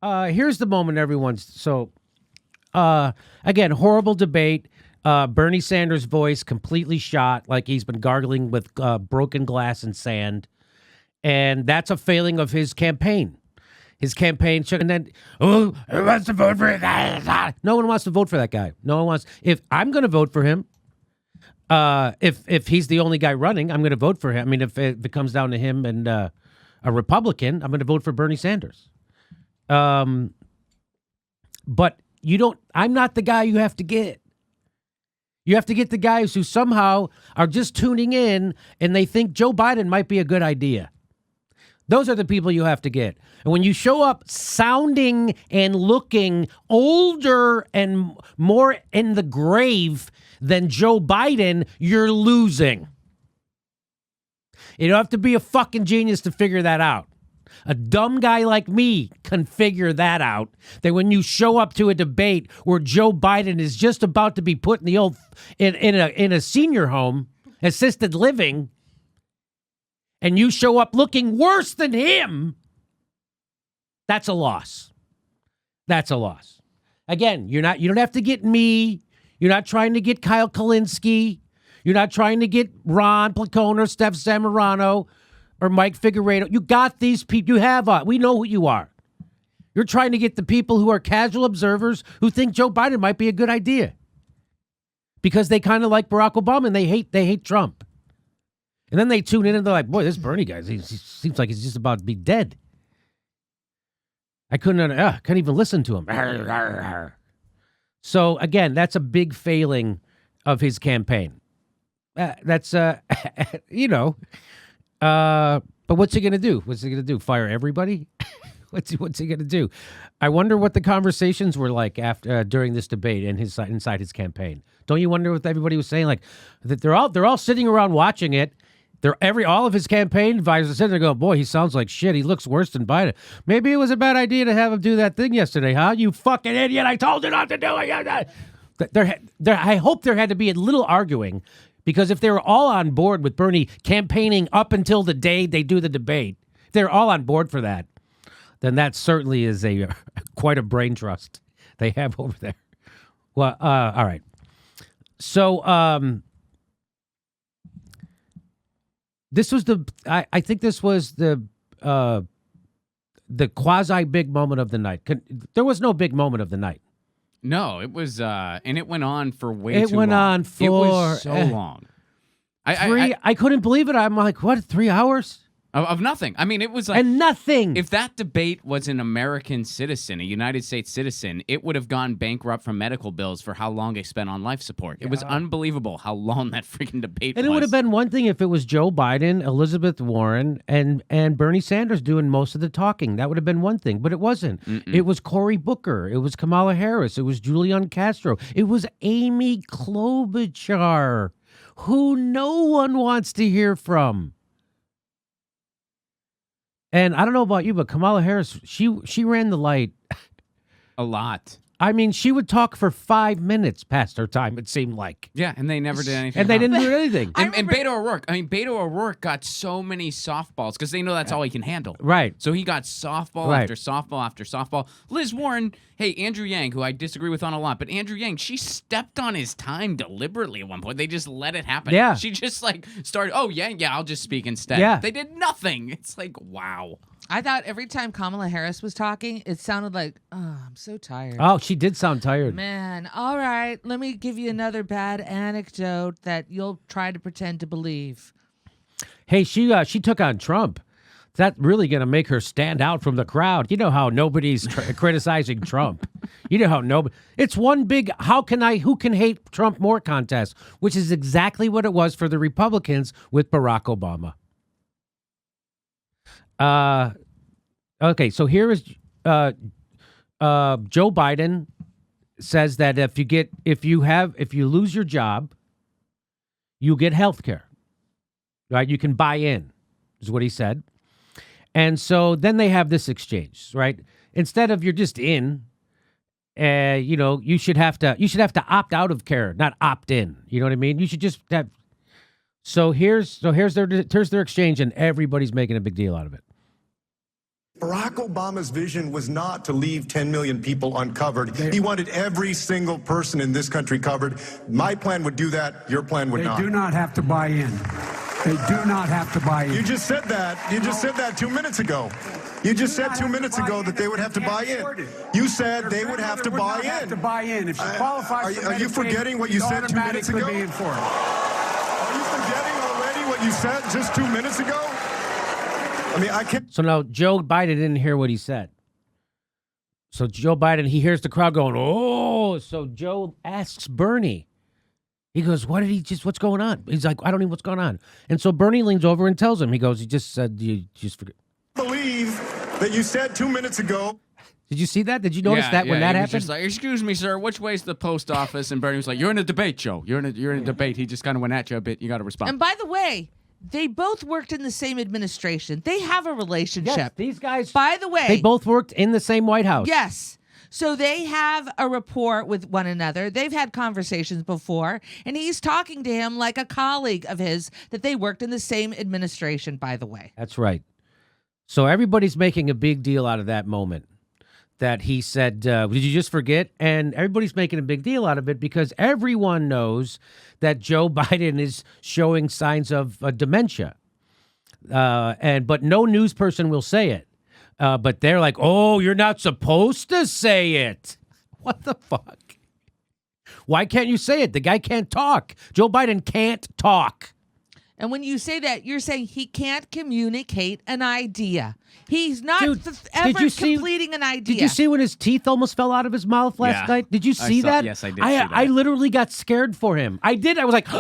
Here's the moment everyone's again, horrible debate. Bernie Sanders' voice completely shot, like he's been gargling with broken glass and sand. And that's a failing of his campaign. His campaign should, and then, who wants to vote for that? No one wants to vote for that guy. No one wants. If I'm going to vote for him, if he's the only guy running, I'm going to vote for him. I mean, if it comes down to him and a Republican, I'm going to vote for Bernie Sanders. But you don't. I'm not the guy you have to get. You have to get the guys who somehow are just tuning in and they think Joe Biden might be a good idea. Those are the people you have to get. And when you show up sounding and looking older and more in the grave than Joe Biden, you're losing. You don't have to be a fucking genius to figure that out. A dumb guy like me can figure that out. That when you show up to a debate where Joe Biden is just about to be put in the old in a senior home, assisted living, and you show up looking worse than him, that's a loss. That's a loss. Again, you don't have to get me. You're not trying to get Kyle Kalinske. You're not trying to get Ron Placone or Steph Zamorano or Mike Figueredo. You got these people. You have we know who you are. You're trying to get the people who are casual observers who think Joe Biden might be a good idea because they kind of like Barack Obama and they hate Trump. And then they tune in and they're like, boy, this Bernie guy, he seems like he's just about to be dead. I couldn't even listen to him. So, again, that's a big failing of his campaign. But what's he going to do? What's he going to do? Fire everybody? What's he going to do? I wonder what the conversations were like after during this debate and inside his campaign. Don't you wonder what everybody was saying? Like that they're all sitting around watching it. All of his campaign advisors are sitting there going, boy, he sounds like shit. He looks worse than Biden. Maybe it was a bad idea to have him do that thing yesterday, huh? You fucking idiot. I told you not to do it. I hope there had to be a little arguing because if they were all on board with Bernie campaigning up until the day they do the debate, if they're all on board for that, then that certainly is quite a brain trust they have over there. Well, all right. So, this was I think this was the quasi big moment of the night. There was no big moment of the night. No, it was, and it went on for way too long. It went on for... It was so long. I couldn't believe it. I'm like, what, 3 hours? Of nothing. I mean, it was like... And nothing. If that debate was an American citizen, a United States citizen, it would have gone bankrupt from medical bills for how long they spent on life support. It was unbelievable how long that freaking debate was. And it would have been one thing if it was Joe Biden, Elizabeth Warren, and Bernie Sanders doing most of the talking. That would have been one thing, but it wasn't. Mm-mm. It was Cory Booker. It was Kamala Harris. It was Julian Castro. It was Amy Klobuchar, who no one wants to hear from. And I don't know about you, but Kamala Harris, she ran the light. A lot. I mean, she would talk for 5 minutes past her time, it seemed like. Yeah, and they never did anything. And they didn't do anything. And Beto O'Rourke. I mean, Beto O'Rourke got so many softballs because they know that's all he can handle. Right. So he got softball after softball after softball. Liz Warren, hey, Andrew Yang, who I disagree with on a lot, but Andrew Yang, she stepped on his time deliberately at one point. They just let it happen. Yeah. She just started, I'll just speak instead. Yeah. They did nothing. It's like, wow. I thought every time Kamala Harris was talking, it sounded like, oh, I'm so tired. Oh, she did sound tired. Man, all right, let me give you another bad anecdote that you'll try to pretend to believe. Hey, she took on Trump. That's really going to make her stand out from the crowd. You know how nobody's criticizing Trump. You know how nobody... It's one big who can hate Trump more contest, which is exactly what it was for the Republicans with Barack Obama. Okay, so here is Joe Biden says that if you lose your job, you get health care. Right? You can buy in, is what he said. And so then they have this exchange, right? Instead of you're just in, you should have to opt out of care, not opt in. You know what I mean? You should just have. So here's their exchange, and everybody's making a big deal out of it. Barack Obama's vision was not to leave 10 million people uncovered. He wanted every single person in this country covered. My plan would do that. Your plan would not. They do not have to buy in. They do not have to buy in. You just said that. You just said that 2 minutes ago. You just said 2 minutes ago that they would have to buy in. You said they would have to buy in. Have to buy in. If she qualifies for Are you forgetting what you said 2 minutes ago? Be in for it. Are you forgetting already what you said just 2 minutes ago? I mean, I can't. So now Joe Biden didn't hear what he said. So Joe Biden, he hears the crowd going, oh. So Joe asks Bernie. He goes, what's going on? He's like, I don't know what's going on. And so Bernie leans over and tells him, he goes, he just said, you just forget. Believe that you said 2 minutes ago. Did you see that?Id you notice that when that he was happened? just like, excuse me, sir, which way's the post office? And Bernie was like, you're in a debate, Joe. You're in a debate. He just kind of went at you a bit. You got to respond. And by the way, they both worked in the same administration. They have a relationship. Yes, these guys. By the way, they both worked in the same White House. Yes. So they have a rapport with one another. They've had conversations before, and he's talking to him like a colleague of his that they worked in the same administration, by the way. That's right. So everybody's making a big deal out of that moment that he said, did you just forget? And everybody's making a big deal out of it because everyone knows that Joe Biden is showing signs of dementia. But no news person will say it. But they're like, oh, you're not supposed to say it. What the fuck? Why can't you say it? The guy can't talk. Joe Biden can't talk. And when you say that, you're saying he can't communicate an idea. He's not completing an idea. Did you see when his teeth almost fell out of his mouth last night? Did you see that? Yes, I did see that. I literally got scared for him. I did. I was like,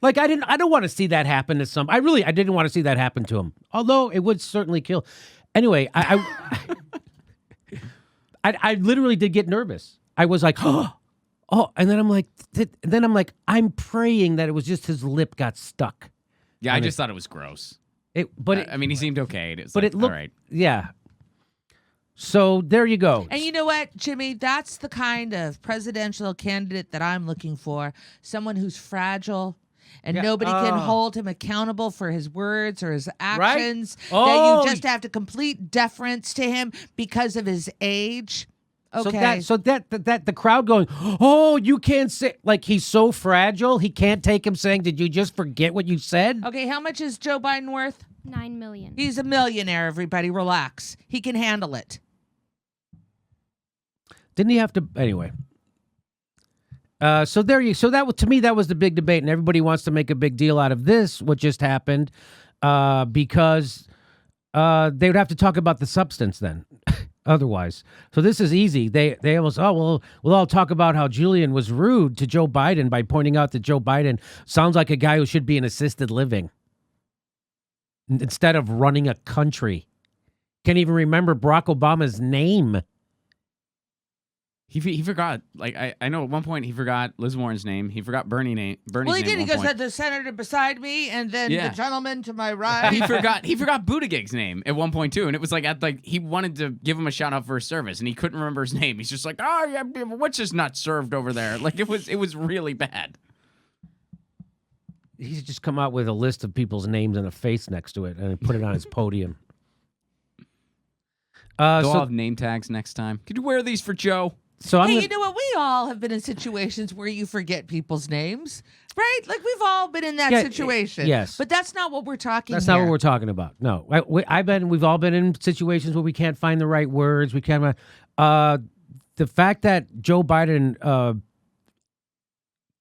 like I don't want to see that happen to some. I didn't want to see that happen to him. Although it would certainly kill. Anyway, I literally did get nervous. I was like, oh, and then I'm like, I'm praying that it was just his lip got stuck. Yeah, I just thought it was gross. I mean, he seemed okay. It looked, all right. Yeah. So there you go. And you know what, Jimmy? That's the kind of presidential candidate that I'm looking for. Someone who's fragile. And nobody can hold him accountable for his words or his actions. Right? That you just have to complete deference to him because of his age. Okay. So that the crowd going, oh, you can't say, like he's so fragile, he can't take him saying, did you just forget what you said? Okay, how much is Joe Biden worth? $9 million. He's a millionaire, everybody. Relax. He can handle it. Didn't he have to, anyway. So to me, that was the big debate, and everybody wants to make a big deal out of this, what just happened, because they would have to talk about the substance then, otherwise. So this is easy. They almost, we'll all talk about how Julian was rude to Joe Biden by pointing out that Joe Biden sounds like a guy who should be in assisted living instead of running a country. Can't even remember Barack Obama's name. He forgot. Like I know at one point he forgot Liz Warren's name. He forgot Bernie's name. Well, he did. He goes, point. the senator beside me, and then the gentleman to my right. He forgot Buttigieg's name at one point too, and it was like he wanted to give him a shout out for his service, and he couldn't remember his name. He's just like, oh yeah, what's just not served over there? Like it was really bad. He's just come out with a list of people's names and a face next to it, and put it on his podium. They'll have name tags next time. Could you wear these for Joe? So you know what? We all have been in situations where you forget people's names, right? Like we've all been in that situation. Yes, but that's not what we're talking. That's here. not what we're talking about. No, we've all been in situations where we can't find the right words. We can't. The fact that Joe Biden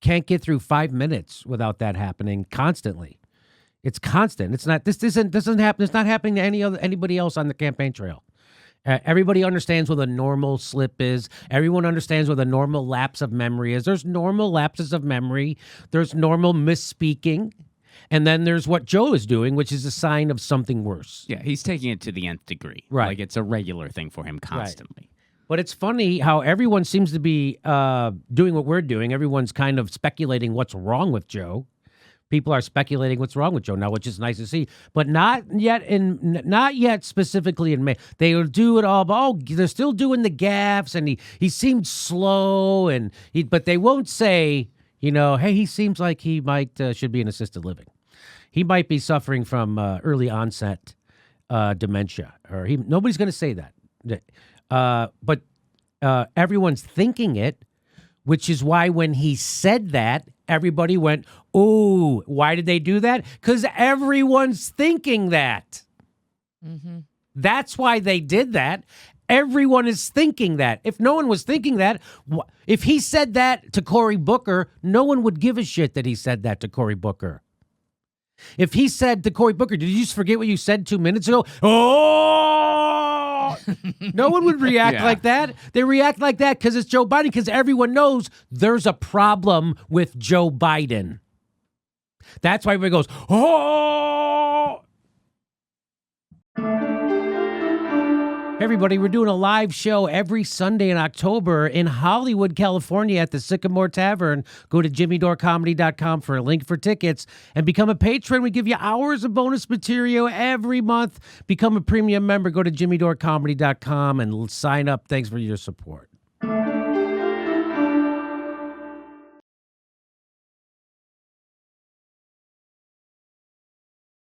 can't get through 5 minutes without that happening constantly. It's constant. It's not. This doesn't happen. It's not happening to anybody else on the campaign trail. Everybody understands what a normal slip is. Everyone understands what a normal lapse of memory is. There's normal lapses of memory. There's normal misspeaking. And then there's what Joe is doing, which is a sign of something worse. Yeah, he's taking it to the nth degree. Right. Like it's a regular thing for him constantly. Right. But it's funny how everyone seems to be doing what we're doing. Everyone's kind of speculating what's wrong with Joe. People are speculating what's wrong with Joe now, which is nice to see, but not yet specifically in May. They'll do it all, but they're still doing the gaffes, and he seemed slow, but they won't say, hey, he seems like he might should be in assisted living. He might be suffering from early onset dementia, or nobody's going to say that. But everyone's thinking it, which is why when he said that, everybody went, "Ooh, why did they do that?" Because everyone's thinking that. Mm-hmm. That's why they did that. Everyone is thinking that. If no one was thinking that, if he said that to Cory Booker, no one would give a shit that he said that to Cory Booker. If he said to Cory Booker, "Did you just forget what you said 2 minutes ago?" Oh, no one would react like that. They react like that because it's Joe Biden, because everyone knows there's a problem with Joe Biden. That's why everybody goes, "Oh." Everybody, we're doing a live show every Sunday in October in Hollywood, California at the Sycamore Tavern. Go to jimmydorecomedy.com for a link for tickets and become a patron. We give you hours of bonus material every month. Become a premium member. Go to jimmydorecomedy.com and sign up. Thanks for your support.